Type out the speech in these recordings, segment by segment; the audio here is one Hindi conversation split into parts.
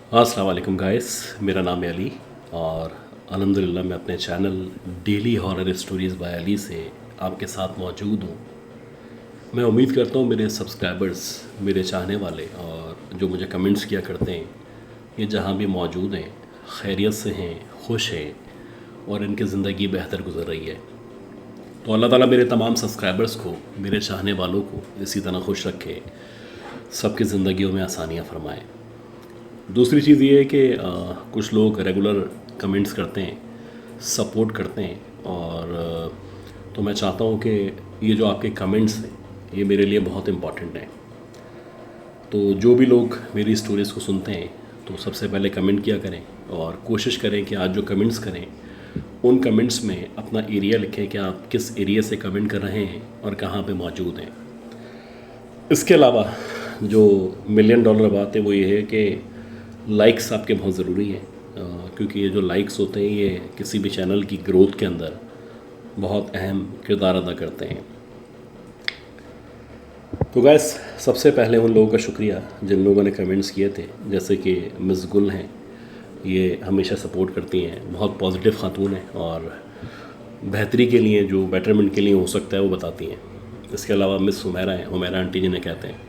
अस्सलाम वालेकुम गाइस, मेरा नाम है अली और अल्हम्दुलिल्लाह मैं अपने channel Daily Horror Stories by Ali से आपके साथ मौजूद हूँ। मैं उम्मीद करता हूँ मेरे सब्सक्राइबर्स, मेरे चाहने वाले और जो मुझे कमेंट्स किया करते हैं, ये जहाँ भी मौजूद हैं खैरियत से हैं, खुश हैं और इनकी ज़िंदगी बेहतर गुजर रही है। तो अल्लाह ताला मेरे तमाम सब्सक्राइबर्स को, मेरे चाहने वालों को इसी तरह खुश रखे, सबकी ज़िंदगियों में आसानियाँ फरमाए। दूसरी चीज़ ये है कि कुछ लोग रेगुलर कमेंट्स करते हैं, सपोर्ट करते हैं और तो मैं चाहता हूँ कि ये जो आपके कमेंट्स हैं ये मेरे लिए बहुत इम्पॉर्टेंट हैं। तो जो भी लोग मेरी स्टोरीज़ को सुनते हैं तो सबसे पहले कमेंट किया करें और कोशिश करें कि आज जो कमेंट्स करें उन कमेंट्स में अपना एरिया लिखें कि आप किस एरिया से कमेंट कर रहे हैं और कहाँ पे मौजूद हैं। इसके अलावा जो मिलियन डॉलर बात है वो ये है कि लाइक्स आपके बहुत ज़रूरी हैं, क्योंकि ये जो लाइक्स होते हैं ये किसी भी चैनल की ग्रोथ के अंदर बहुत अहम किरदार अदा करते हैं। तो गैस, सबसे पहले उन लोगों का शुक्रिया जिन लोगों ने कमेंट्स किए थे, जैसे कि मिस गुल हैं, ये हमेशा सपोर्ट करती हैं, बहुत पॉजिटिव खातून हैं और बेहतरी के लिए जो बेटरमेंट के लिए हो सकता है वो बताती हैं। इसके अलावा मिस हुमैरा हैं, हुमैरा आंटी जिन्हें कहते हैं,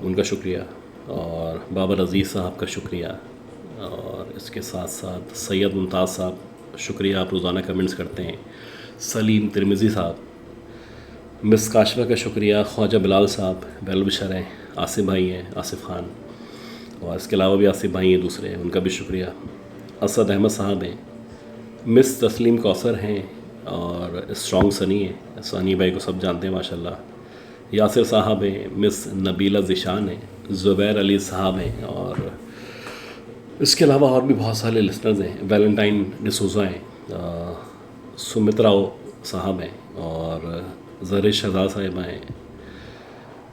उनका शुक्रिया और बाबर अज़ीज़ साहब का शुक्रिया और इसके साथ साथ सैयद मुमताज़ साहब, शुक्रिया, आप रोज़ाना कमेंट्स करते हैं। सलीम तिरमिज़ी साहब, मिस काशवा का शुक्रिया, ख्वाजा बिलाल साहब, बेलबशर हैं, आसिफ भाई हैं, आसिफ ख़ान, और इसके अलावा भी आसिफ भाई हैं दूसरे, उनका भी शुक्रिया। असद अहमद साहब हैं, मिस तस्लीम कौसर हैं और स्ट्रॉन्ग सनी हैं, सनी भाई को सब जानते हैं माशाल्लाह। यासिर साहब हैं, मिस नबीला ज़िशान हैं, ज़ुबैर अली साहब हैं और इसके अलावा और भी बहुत सारे लिसनर्स हैं। वैलेंटाइन डिसूज़ा हैं, सुमित्रा साहब हैं और ज़रिश शहज़ाद साहिबा हैं।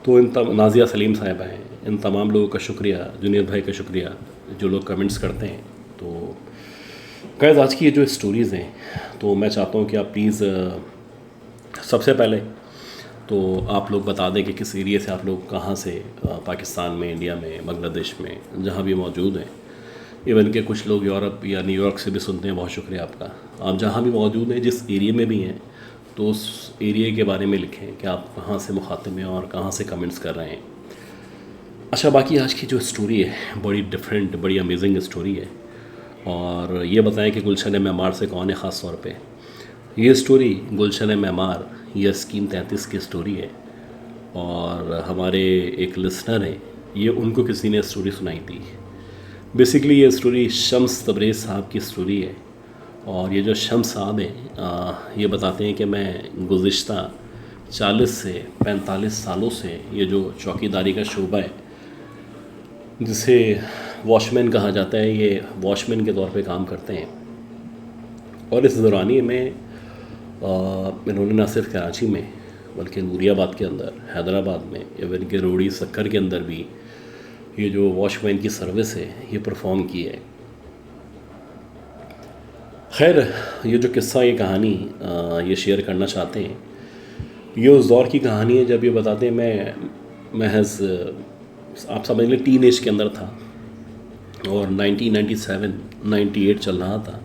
तो नाज़िया सलीम साहिबा हैं। इन तमाम लोगों का शुक्रिया, जुनीद भाई का शुक्रिया जो लोग कमेंट्स करते हैं। तो गाइस, आज की ये जो स्टोरीज़ हैं तो मैं चाहता हूँ कि आप प्लीज़ सबसे पहले तो आप लोग बता दें कि किस एरिया से आप लोग कहाँ से, पाकिस्तान में, इंडिया में, बांग्लादेश में, जहाँ भी मौजूद हैं। इवन के कुछ लोग यूरोप या न्यूयॉर्क से भी सुनते हैं, बहुत शुक्रिया आपका। आप जहाँ भी मौजूद हैं, जिस एरिया में भी हैं, तो उस एरिया के बारे में लिखें कि आप कहाँ से मुखातिब हैं और कहाँ से कमेंट्स कर रहे हैं। अच्छा, बाकी आज की जो स्टोरी है बड़ी डिफरेंट, बड़ी अमेजिंग स्टोरी है और ये बताएं कि गुलशन मेमार से कौन है ख़ास तौर पे। ये स्टोरी गुलशन मेमार या स्कीम 33 की स्टोरी है और हमारे एक लिसनर हैं, ये उनको किसी ने स्टोरी सुनाई थी। बेसिकली ये स्टोरी शम्स तबरेज़ साहब की स्टोरी है और ये जो शम्स साहब हैं ये बताते हैं कि मैं गुज़िश्ता 40 से 45 सालों से ये जो चौकीदारी का शोबा है, जिसे वॉचमैन कहा जाता है, ये वॉचमैन के तौर पे काम करते हैं। और इस दौरानिए में इन्होंने न सिर्फ कराची में बल्कि नूरियाबाद के अंदर, हैदराबाद में, इवन के रोड़ी सक्कर के अंदर भी ये जो वॉचमैन की सर्विस है ये परफॉर्म की है। खैर, ये जो किस्सा, ये कहानी ये शेयर करना चाहते हैं, ये उस दौर की कहानी है जब ये बताते हैं मैं महज, आप समझ लें, टीन एज के अंदर था और 1997 98 चल रहा था।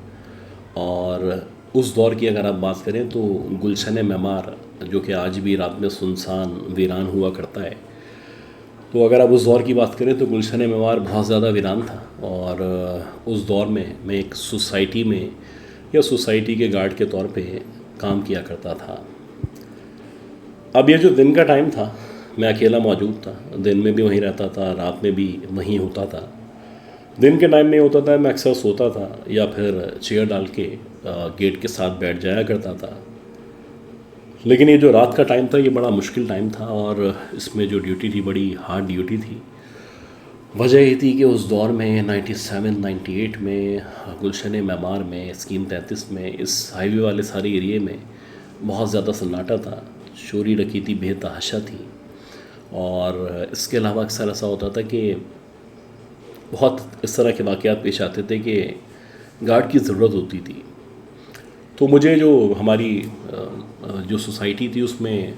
और उस दौर की अगर आप बात करें तो गुलशन मेमार, जो कि आज भी रात में सुनसान वीरान हुआ करता है, तो अगर आप उस दौर की बात करें तो गुलशन मेमार बहुत ज़्यादा वीरान था। और उस दौर में मैं एक सोसाइटी में या सोसाइटी के गार्ड के तौर पे काम किया करता था। अब ये जो दिन का टाइम था, मैं अकेला मौजूद था, दिन में भी वहीं रहता था, रात में भी वहीं होता था। दिन के टाइम में होता था मैं अक्सर सोता था या फिर चेयर डाल के गेट के साथ बैठ जाया करता था। लेकिन ये जो रात का टाइम था ये बड़ा मुश्किल टाइम था और इसमें जो ड्यूटी थी बड़ी हार्ड ड्यूटी थी। वजह ये थी कि उस दौर में 97 98 में गुलशन मेमार में, स्कीम 33 में, इस हाईवे वाले सारे एरिए में बहुत ज़्यादा सन्नाटा था, चोरी डकैती बेतहाशा थी। और इसके अलावा अक्सर ऐसा होता था कि बहुत इस तरह के वाक़यात पेश आते थे कि गार्ड की ज़रूरत होती थी। तो मुझे जो हमारी जो सोसाइटी थी उसमें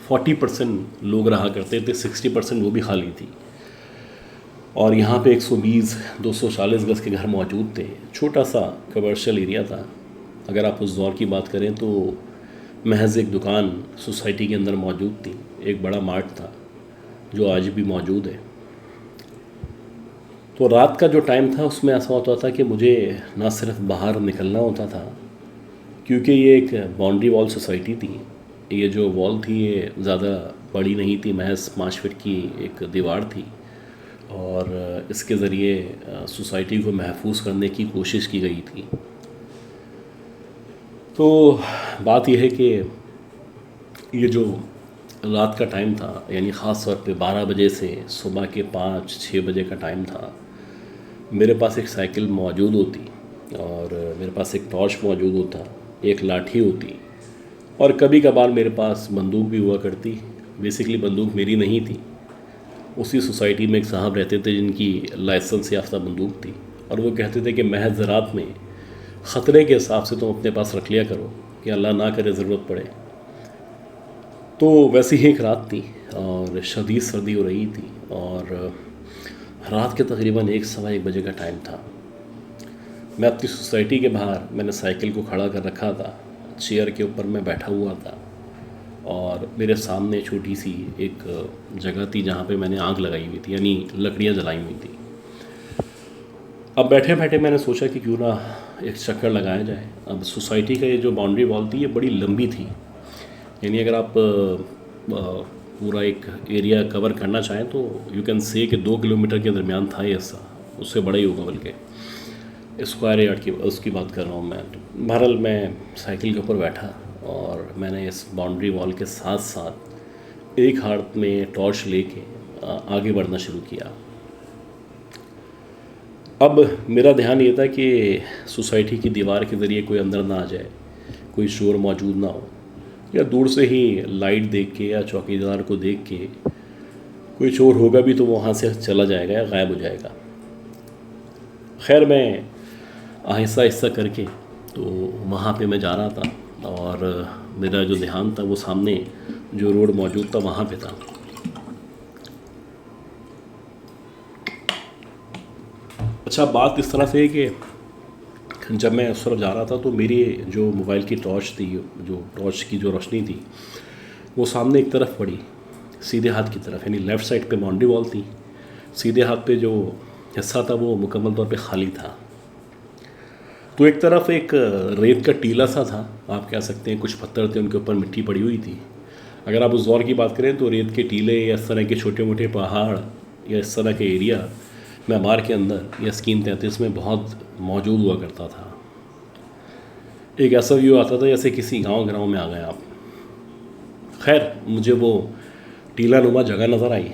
40% लोग रहा करते थे, 60% वो भी खाली थी। और यहाँ पे 120-240 गज के घर मौजूद थे। छोटा सा कमर्शियल एरिया था। अगर आप उस दौर की बात करें तो महज एक दुकान सोसाइटी के अंदर मौजूद थी, एक बड़ा मार्ट था जो आज भी मौजूद है। तो रात का जो टाइम था उसमें ऐसा होता था कि मुझे ना सिर्फ बाहर निकलना होता था, क्योंकि ये एक बाउंड्री वॉल सोसाइटी थी। ये जो वॉल थी ये ज़्यादा बड़ी नहीं थी, महज 5 फीट की एक दीवार थी और इसके ज़रिए सोसाइटी को महफूज करने की कोशिश की गई थी। तो बात यह है कि ये जो रात का टाइम था, यानी ख़ास तौर पे 12 बजे से सुबह के 5-6 बजे का टाइम था, मेरे पास एक साइकिल मौजूद होती और मेरे पास एक टॉर्च मौजूद होता, एक लाठी होती और कभी कभार मेरे पास बंदूक भी हुआ करती। बेसिकली बंदूक मेरी नहीं थी, उसी सोसाइटी में एक साहब रहते थे जिनकी लाइसेंस याफ्ता बंदूक थी और वो कहते थे कि महज रात में ख़तरे के हिसाब से तुम अपने पास रख लिया करो कि अल्लाह ना करे ज़रूरत पड़े। तो वैसी ही एक रात थी और शदीद सर्दी हो रही थी और रात के तकरीबन 1-1:15 बजे का टाइम था। मैं अपनी सोसाइटी के बाहर मैंने साइकिल को खड़ा कर रखा था, चेयर के ऊपर मैं बैठा हुआ था और मेरे सामने छोटी सी एक जगह थी जहाँ पे मैंने आग लगाई हुई थी, यानी लकड़ियाँ जलाई हुई थी। अब बैठे बैठे मैंने सोचा कि क्यों ना एक चक्कर लगाया जाए। अब सोसाइटी का ये जो बाउंड्री वॉल थी ये बड़ी लंबी थी, यानी अगर आप पूरा एक एरिया कवर करना चाहें तो यू कैन से कि 2 किलोमीटर के दरमियान था ये हिस्सा, उससे बड़ा ही होगा बल्कि। स्क्वायर यार्ड की उसकी बात कर रहा हूँ मैं। तो बहरहाल मैं साइकिल के ऊपर बैठा और मैंने इस बाउंड्री वॉल के साथ साथ एक हाथ में टॉर्च लेके आगे बढ़ना शुरू किया। अब मेरा ध्यान ये था कि सोसाइटी की दीवार के ज़रिए कोई अंदर ना आ जाए, कोई शोर मौजूद ना हो, या दूर से ही लाइट देख के या चौकीदार को देख के कोई चोर होगा भी तो वहाँ से चला जाएगा या गायब हो जाएगा। खैर मैं आहिस्ता आहिस्ता करके तो वहाँ पे मैं जा रहा था और मेरा जो ध्यान था वो सामने जो रोड मौजूद था वहाँ पे था। अच्छा, बात इस तरह से है कि जब मैं उस तरफ जा रहा था तो मेरी जो मोबाइल की टॉर्च थी, जो टॉर्च की जो रोशनी थी वो सामने एक तरफ पड़ी, सीधे हाथ की तरफ, यानी लेफ़्ट साइड पे बाउंड्री वॉल थी, सीधे हाथ पे जो हिस्सा था वो मुकम्मल तौर पे खाली था। तो एक तरफ एक रेत का टीला सा था, आप कह सकते हैं, कुछ पत्थर थे, उनके ऊपर मिट्टी पड़ी हुई थी। अगर आप उस दौर की बात करें तो रेत के टीले या इस तरह के छोटे मोटे पहाड़ या इस तरह के एरिया म्यांमार के अंदर या स्कीम 33 में बहुत मौजूद हुआ करता था। एक ऐसा व्यू आता था जैसे किसी गांव में आ गए आप। खैर मुझे वो टीला नुमा जगह नज़र आई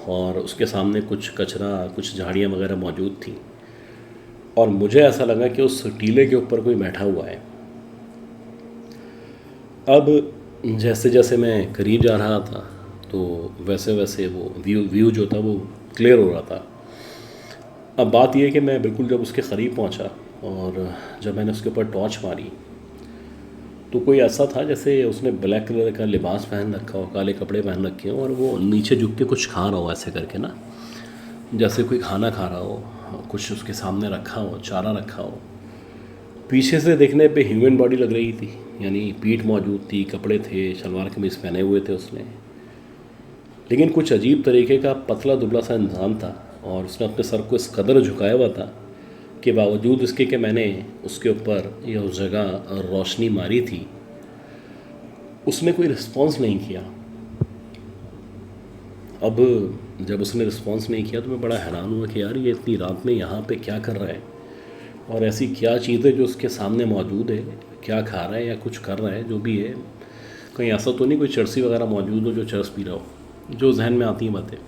और उसके सामने कुछ कचरा, कुछ झाड़ियाँ वगैरह मौजूद थी और मुझे ऐसा लगा कि उस टीले के ऊपर कोई बैठा हुआ है। अब जैसे जैसे मैं करीब जा रहा था तो वैसे वैसे वो व्यू जो था वो क्लियर हो रहा था। अब बात यह है कि मैं बिल्कुल जब उसके क़रीब पहुंचा और जब मैंने उसके ऊपर टॉर्च मारी तो कोई ऐसा था जैसे उसने ब्लैक कलर का लिबास पहन रखा हो, काले कपड़े पहन रखे हों और वो नीचे झुक के कुछ खा रहा हो, ऐसे करके ना, जैसे कोई खाना खा रहा हो, कुछ उसके सामने रखा हो, चारा रखा हो। पीछे से देखने पे ह्यूमन बॉडी लग रही थी, यानी पीठ मौजूद थी, कपड़े थे, शलवार कमीज़ पहने हुए थे उसने, लेकिन कुछ अजीब तरीके का पतला दुबला सा इंसान था और उसने अपने सर को इस कदर झुकाया हुआ था कि बावजूद इसके कि मैंने उसके ऊपर या उस जगह रोशनी मारी थी, उसने कोई रिस्पॉन्स नहीं किया। अब जब उसने रिस्पॉन्स नहीं किया तो मैं बड़ा हैरान हुआ कि यार ये इतनी रात में यहाँ पे क्या कर रहा है और ऐसी क्या चीज़ है जो उसके सामने मौजूद है, क्या खा रहा है या कुछ कर रहा है, जो भी है। कहीं ऐसा तो नहीं कोई चरसी वगैरह मौजूद हो जो चरस पी रहा हो, जो जहन में आती हैं बातें।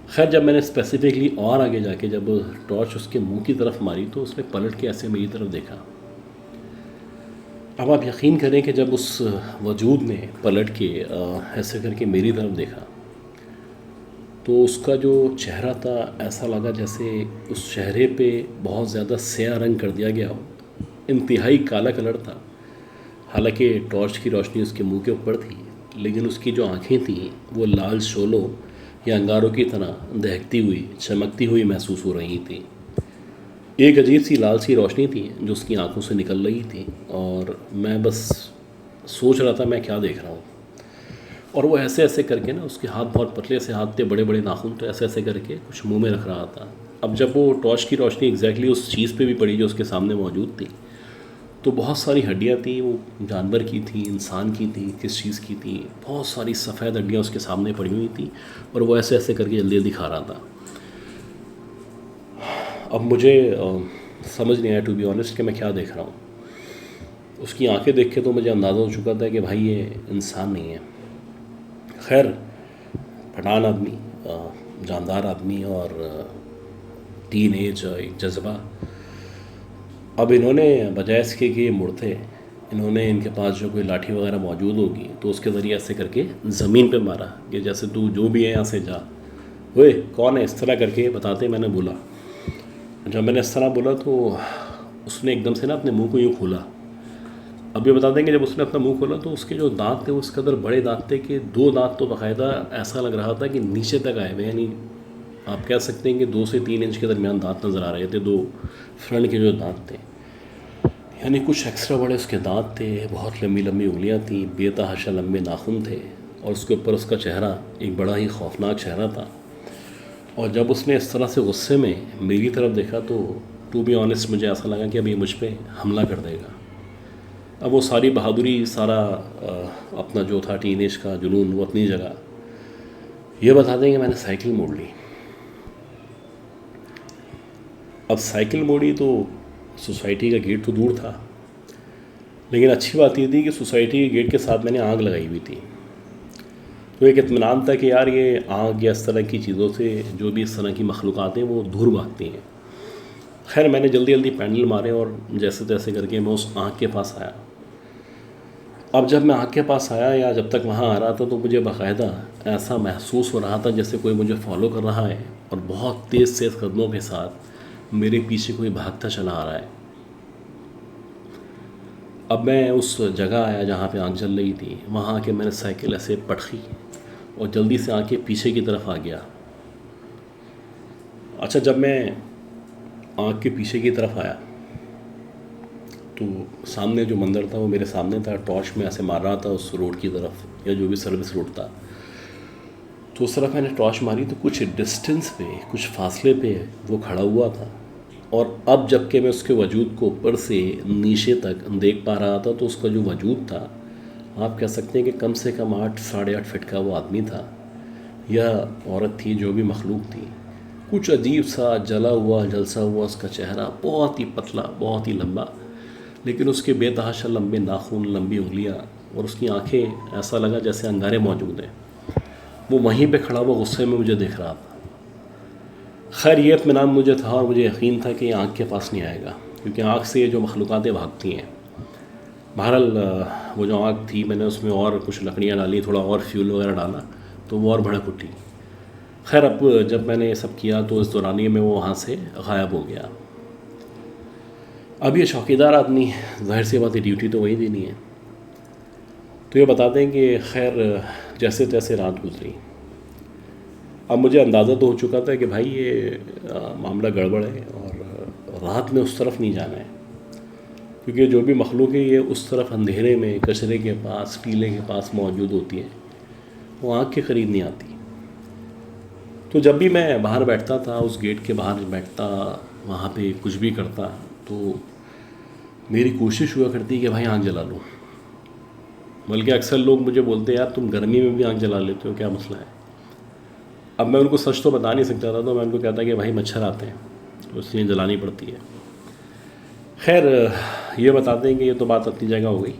खैर जब मैंने स्पेसिफिकली और आगे जाके जब टॉर्च उसके मुंह की तरफ मारी तो उसने पलट के ऐसे मेरी तरफ देखा। अब आप यकीन करें कि जब उस वजूद ने पलट के ऐसे करके मेरी तरफ देखा तो उसका जो चेहरा था ऐसा लगा जैसे उस चेहरे पे बहुत ज़्यादा स्याह रंग कर दिया गया हो, इंतहाई काला कलर था। हालांकि टॉर्च की रोशनी उसके मुंह के ऊपर थी, लेकिन उसकी जो आँखें थीं वो लाल शोलों ये अंगारों की तरह दहकती हुई चमकती हुई महसूस हो रही थी। एक अजीब सी लाल सी रोशनी थी जो उसकी आंखों से निकल रही थी, और मैं बस सोच रहा था मैं क्या देख रहा हूँ। और वो ऐसे ऐसे करके ना, उसके हाथ बहुत पतले से हाथ थे, बड़े बड़े नाखून, तो ऐसे ऐसे करके कुछ मुंह में रख रहा था। अब जब वो टॉर्च की रोशनी एग्जैक्टली उस चीज़ पे भी पड़ी जो उसके सामने मौजूद थी, तो बहुत सारी हड्डियाँ थी। वो जानवर की थी, इंसान की थी, किस चीज़ की थी, बहुत सारी सफ़ेद हड्डियाँ उसके सामने पड़ी हुई थी, और वो ऐसे ऐसे करके जल्दी जल्दी खा रहा था। अब मुझे समझ नहीं आया टू बी ऑनेस्ट कि मैं क्या देख रहा हूँ। उसकी आंखें देख के तो मुझे अंदाज़ा हो चुका था कि भाई ये इंसान नहीं है। खैर, पठान आदमी, जानदार आदमी, और टीन एज, एक जज्बा। अब इन्होंने बजाय इसके कि ये मुड़ते, इन्होंने इनके पास जो कोई लाठी वगैरह मौजूद होगी तो उसके ज़रिए ऐसे करके ज़मीन पे मारा कि जैसे तू जो भी है यहाँ से जा, ओए कौन है, इस तरह करके बताते मैंने बोला। जब मैंने इस तरह बोला तो उसने एकदम से ना अपने मुंह को यूँ खोला। अब ये बता दें कि जब उसने अपना मुंह खोला तो उसके जो दांत थे वो इस कदर बड़े दांत थे कि 2 दांत तो बाकायदा ऐसा लग रहा था कि नीचे तक आए हुए, यानी आप कह सकते हैं कि 2 से 3 इंच के दरमियान दांत नज़र आ रहे थे। 2 फ्रंट के जो दांत थे, यानी कुछ एक्स्ट्रा बड़े उसके दांत थे, बहुत लंबी लंबी उंगलियां थी, बेतहाशा लंबे नाखून थे, और उसके ऊपर उसका चेहरा एक बड़ा ही खौफनाक चेहरा था। और जब उसने इस तरह से गुस्से में मेरी तरफ देखा तो टू बी ऑनेस्ट मुझे ऐसा लगा कि अब ये मुझ पर हमला कर देगा। अब वो सारी बहादुरी, सारा अपना जो था टीनेज का जुनून, वो अपनी जगह। ये बता दें कि मैंने साइकिल मोड़ ली। अब साइकिल मोड़ी तो सोसाइटी का गेट तो दूर था, लेकिन अच्छी बात ये थी कि सोसाइटी के गेट के साथ मैंने आग लगाई हुई थी, तो एक इत्मीनान था कि यार ये आग या इस तरह की चीज़ों से जो भी इस तरह की मखलूक़ात हैं वो दूर भागती हैं। खैर, मैंने जल्दी जल्दी पैडल मारे और जैसे तैसे करके मैं उस आग के पास आया। अब जब मैं आग के पास आया या जब तक वहाँ आ रहा था तो मुझे बाकायदा ऐसा महसूस हो रहा था जैसे कोई मुझे फॉलो कर रहा है और बहुत तेज़ तेज़ कदमों के साथ मेरे पीछे कोई भागता चला आ रहा है। अब मैं उस जगह आया जहाँ पे आग जल रही थी, वहाँ आके मैंने साइकिल ऐसे पटकी और जल्दी से आके पीछे की तरफ आ गया। अच्छा, जब मैं आग के पीछे की तरफ आया तो सामने जो मंदिर था वो मेरे सामने था। टॉर्च में ऐसे मार रहा था उस रोड की तरफ, या जो भी सर्विस रोड था, तो उस तरफ मैंने टॉर्च मारी तो कुछ डिस्टेंस पे, कुछ फासले पे वो खड़ा हुआ था। और अब जबकि मैं उसके वजूद को ऊपर से नीचे तक देख पा रहा था तो उसका जो वजूद था, आप कह सकते हैं कि कम से कम 8 साढ़े 8 फिट का वो आदमी था या औरत थी, जो भी मखलूक थी। कुछ अजीब सा जला हुआ, जलसा हुआ उसका चेहरा, बहुत ही पतला, बहुत ही लंबा, लेकिन उसके बेतहाशा लंबे नाखून, लंबी उंगलियां, और उसकी आंखें ऐसा लगा जैसे अंगारे मौजूद हैं। वो वहीं पे खड़ा हुआ गुस्से में मुझे देख रहा था। खैर, ये इत्मीनान मुझे था और मुझे यकीन था कि आँख के पास नहीं आएगा, क्योंकि आँख से ये जो मखलूक़ातें भागती हैं। बहरहाल वो जो आग थी, मैंने उसमें और कुछ लकड़ियाँ डाली, थोड़ा और फ्यूल वगैरह डाला तो वो और भड़क उठी। खैर, अब जब मैंने ये सब किया तो इस दौरानिए में वो वहाँ से गायब हो गया। अब ये चौकीदार आदमी, ज़ाहिर सी बात है ड्यूटी तो वही देनी है, तो ये बता दें कि खैर जैसे तैसे रात गुजरी। अब मुझे अंदाज़ा तो हो चुका था कि भाई ये मामला गड़बड़ है और रात में उस तरफ नहीं जाना है, क्योंकि जो भी मखलूक है ये उस तरफ अंधेरे में, कचरे के पास, टीले के पास मौजूद होती है, वो आँख के करीब नहीं आती। तो जब भी मैं बाहर बैठता था, उस गेट के बाहर बैठता, वहाँ पे कुछ भी करता, तो मेरी कोशिश हुआ करती कि भाई आग जला लूँ। बल्कि अक्सर लोग मुझे बोलते यार तुम गर्मी में भी आग जला लेते हो, क्या मसला है। अब मैं उनको सच तो बता नहीं सकता था, तो मैं उनको कहता कि भाई मच्छर आते हैं तो इसलिए जलानी पड़ती है। खैर, ये बताते हैं कि ये तो बात अपनी जगह हो गई।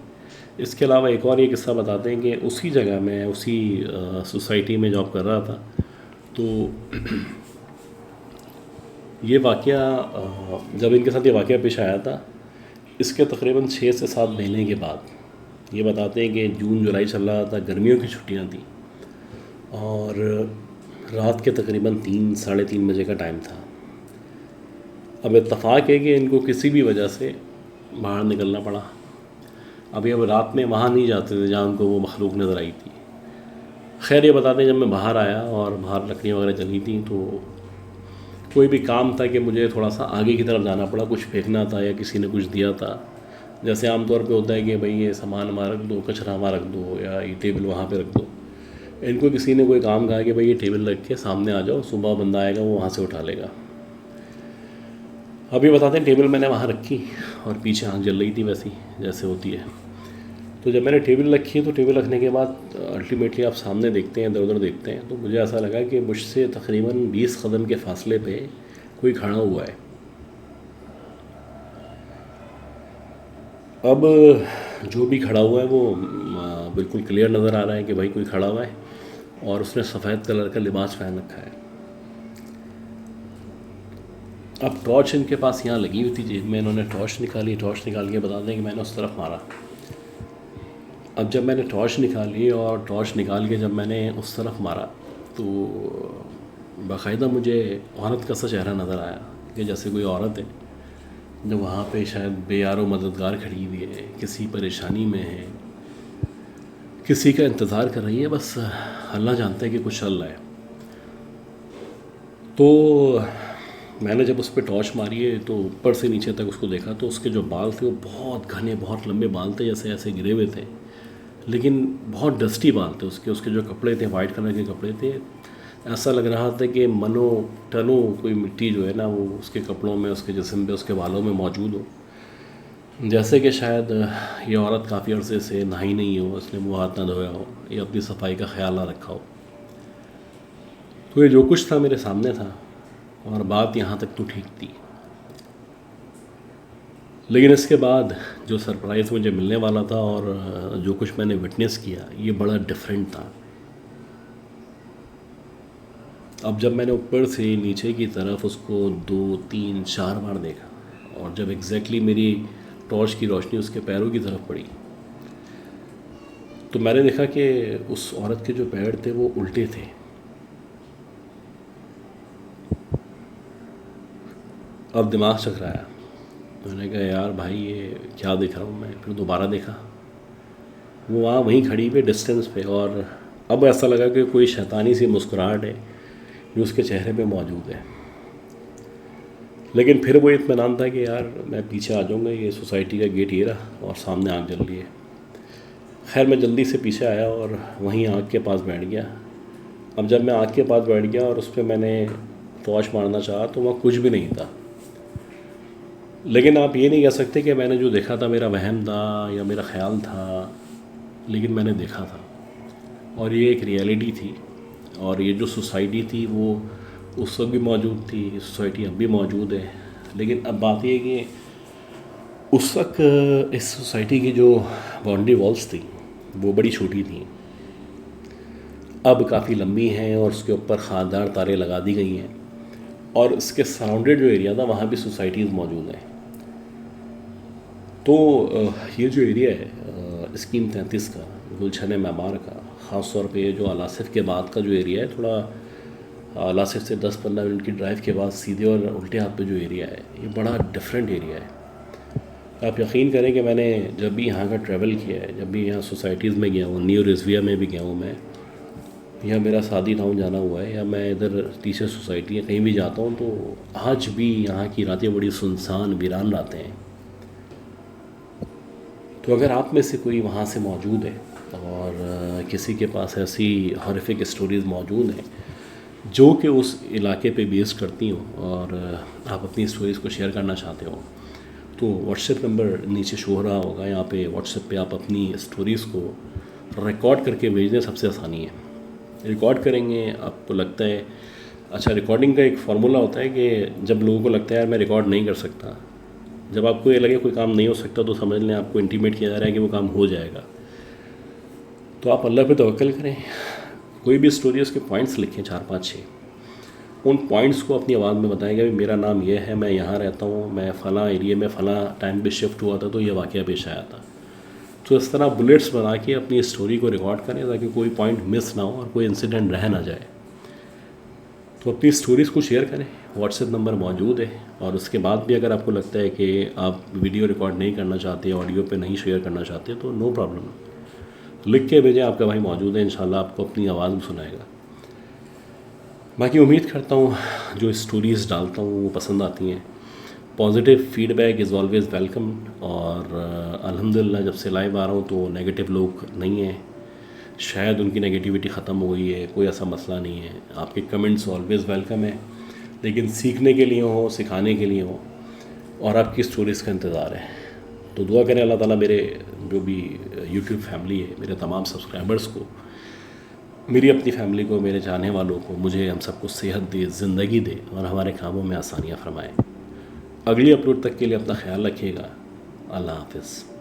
इसके अलावा एक और ये किस्सा बताते हैं कि उसी जगह मैं उसी सोसाइटी में जॉब कर रहा था, तो ये वाक़या, जब इनके साथ ये वाक़या पेश आया था, इसके तकरीबन 6 से 7 महीने के बाद, ये बताते हैं कि जून जुलाई चल रहा था, गर्मियों की छुट्टियां थी और रात के तकरीबन 3 साढ़े 3 बजे का टाइम था। अब इत्तफ़ाक़ है कि इनको किसी भी वजह से बाहर निकलना पड़ा। अभी अब रात में वहाँ नहीं जाते थे जहाँ उनको वो मखलूक नज़र आई थी। खैर ये बता दें, जब मैं बाहर आया और बाहर लकड़ियाँ वगैरह जली थी तो कोई भी काम था कि मुझे थोड़ा सा आगे की तरफ जाना पड़ा, कुछ फेंकना था या किसी ने कुछ दिया था। जैसे आमतौर पे होता है कि भाई ये सामान वहाँ रख दो, कचरा वहाँ रख दो, या ये टेबल वहाँ पे रख दो। इनको किसी ने कोई काम कहा कि भाई ये टेबल रख के सामने आ जाओ, सुबह बंदा आएगा वो वहाँ से उठा लेगा। अभी बताते हैं, टेबल मैंने वहाँ रखी और पीछे आँख जल रही थी वैसी जैसे होती है। तो जब मैंने टेबल रखी तो टेबल रखने के बाद अल्टीमेटली आप सामने देखते हैं, इधर उधर देखते हैं, तो मुझे ऐसा लगा कि मुझसे तकरीबन 20 कदम के फासले पे कोई खड़ा हुआ है। अब जो भी खड़ा हुआ है वो बिल्कुल क्लियर नज़र आ रहा है कि भाई कोई खड़ा हुआ है और उसने सफ़ेद कलर का लिबास पहन रखा है। अब टॉर्च इनके पास यहाँ लगी हुई थी जेब में, इन्होंने टॉर्च निकाली, टॉर्च निकाल के बता दें कि मैंने उस तरफ मारा। अब जब मैंने टॉर्च निकाली और टॉर्च निकाल के जब मैंने उस तरफ मारा तो बाकायदा मुझे औरत का सा चेहरा नज़र आया कि जैसे कोई औरत है जो वहाँ पे शायद बेयारो मददगार खड़ी हुई है, किसी परेशानी में है, किसी का इंतज़ार कर रही है, बस अल्लाह जानता है कि कुछ चल रहा है। तो मैंने जब उस पर टॉर्च मारी है तो ऊपर से नीचे तक उसको देखा तो उसके जो बाल थे वो बहुत घने, बहुत लंबे बाल थे, जैसे ऐसे गिरे हुए थे, लेकिन बहुत डस्टी बाल थे उसके जो कपड़े थे वाइट कलर के कपड़े थे। ऐसा लग रहा था कि मनो टनो कोई मिट्टी जो है ना वो उसके कपड़ों में, उसके जिस्म पे, उसके बालों में मौजूद हो, जैसे कि शायद ये औरत काफ़ी अर्से से नहाई नहीं हो, उसने मुँह हाथ ना धोया हो या अपनी सफाई का ख्याल ना रखा हो। तो ये जो कुछ था मेरे सामने था और बात यहाँ तक तो ठीक थी, लेकिन इसके बाद जो सरप्राइज़ मुझे मिलने वाला था और जो कुछ मैंने विटनेस किया ये बड़ा डिफरेंट था। अब जब मैंने ऊपर से नीचे की तरफ उसको 2, 3, 4 बार देखा और जब एग्जैक्टली मेरी टॉर्च की रोशनी उसके पैरों की तरफ पड़ी तो मैंने देखा कि उस औरत के जो पैर थे वो उल्टे थे। अब दिमाग चकराया, मैंने कहा यार भाई ये क्या देख रहा हूँ मैं। फिर दोबारा देखा, वो वहाँ वहीं खड़ी पे डिस्टेंस पे, और अब ऐसा लगा कि कोई शैतानी सी मुस्कुराहट है जो उसके चेहरे पे मौजूद है। लेकिन फिर वो इत्मीनान था कि यार मैं पीछे आ जाऊँगा, ये सोसाइटी का गेट ये रहा और सामने आग जल रही है। खैर मैं जल्दी से पीछे आया और वहीं आग के पास बैठ गया। अब जब मैं आग के पास बैठ गया और उस पर मैंने टॉर्च मारना चाहा तो वहाँ कुछ भी नहीं था। लेकिन आप ये नहीं कह सकते कि मैंने जो देखा था मेरा वहम था या मेरा ख़्याल था, लेकिन मैंने देखा था और ये एक रियलिटी थी। और ये जो सोसाइटी थी वो उस वक्त भी मौजूद थी, सोसाइटी अब भी मौजूद है। लेकिन अब बात ये है कि उस वक्त इस सोसाइटी की जो बाउंड्री वॉल्स थी वो बड़ी छोटी थी, अब काफ़ी लंबी हैं और उसके ऊपर खानदार तारें लगा दी गई हैं और इसके सराउंडेड जो एरिया था वहाँ भी सोसाइटीज़ मौजूद हैं। तो ये जो एरिया है स्कीम 33 का, गुलशन मैमार का, ख़ास तौर पे ये जो अलासिफ के बाद का जो एरिया है, थोड़ा अलासिफ से 10-15 मिनट की ड्राइव के बाद सीधे और उल्टे हाथ पे जो एरिया है ये बड़ा डिफरेंट एरिया है। आप यकीन करें कि मैंने जब भी यहाँ का ट्रैवल किया है, जब भी यहाँ सोसाइटीज़ में गया हूँ, न्यू रिजविया में भी गया हूँ मैं, या मेरा सादी टाउन जाना हुआ है, या मैं इधर टीचर सोसाइटी या कहीं भी जाता हूँ, तो आज भी यहाँ की रातें बड़ी सुनसान वीरान रातें हैं। तो अगर आप में से कोई वहाँ से मौजूद है और किसी के पास ऐसी हॉरिफिक स्टोरीज़ मौजूद हैं जो कि उस इलाके पे बेस करती हो और आप अपनी स्टोरीज़ को शेयर करना चाहते हो, तो व्हाट्सएप नंबर नीचे शो हो रहा होगा, यहाँ पे व्हाट्सएप पे आप अपनी स्टोरीज़ को रिकॉर्ड करके भेजने सबसे आसानी है। रिकॉर्ड करेंगे, आपको लगता है, अच्छा रिकॉर्डिंग का एक फार्मूला होता है कि जब लोगों को लगता है यार मैं रिकॉर्ड नहीं कर सकता, जब आपको ये लगे कोई काम नहीं हो सकता तो समझ लें आपको इंटीमेट किया जा रहा है कि वो काम हो जाएगा। तो आप अल्लाह पे तवक्कल करें, कोई भी स्टोरी उसके पॉइंट्स लिखें 4-5-6, उन पॉइंट्स को अपनी आवाज़ में बताएंगे कि मेरा नाम ये है, मैं यहाँ रहता हूँ, मैं फ़लाँ एरिया में फ़लाँ टाइम पे शिफ्ट हुआ था तो ये वाक़या पेश आया था। तो इस तरह बुलेट्स बना के अपनी स्टोरी को रिकॉर्ड करें ताकि कोई पॉइंट मिस ना हो और कोई इंसिडेंट रह ना जाए। तो अपनी स्टोरीज़ को शेयर करें, व्हाट्सएप नंबर मौजूद है। और उसके बाद भी अगर आपको लगता है कि आप वीडियो रिकॉर्ड नहीं करना चाहते, ऑडियो पे नहीं शेयर करना चाहते, तो नो प्रॉब्लम, तो लिख के भेजें, आपका भाई मौजूद है, इंशाल्लाह आपको अपनी आवाज़ में सुनाएगा। बाकी उम्मीद करता हूँ जो स्टोरीज़ डालता हूँ वो पसंद आती हैं। Positive feedback is always welcome. और अल्हम्दुलिल्लाह जब से लाइव आ रहा हूँ तो नेगेटिव लोग नहीं हैं, शायद उनकी नेगेटिविटी ख़त्म हो गई है, कोई ऐसा मसला नहीं है। आपके कमेंट्स ऑलवेज़ वेलकम है, लेकिन सीखने के लिए हो, सिखाने के लिए हो, और आपकी स्टोरीज़ का इंतज़ार है। तो दुआ करें अल्लाह ताला मेरे जो भी यूट्यूब फैमिली है, मेरे तमाम सब्सक्राइबर्स को, मेरी अपनी फैमिली को, मेरे चाहने वालों को, मुझे, हम सबको सेहत दे, ज़िंदगी दे और हमारे कामों में आसानियाँ फरमाए। अगली अपलोड तक के लिए अपना ख्याल रखिएगा। अल्लाह हाफ़िज़।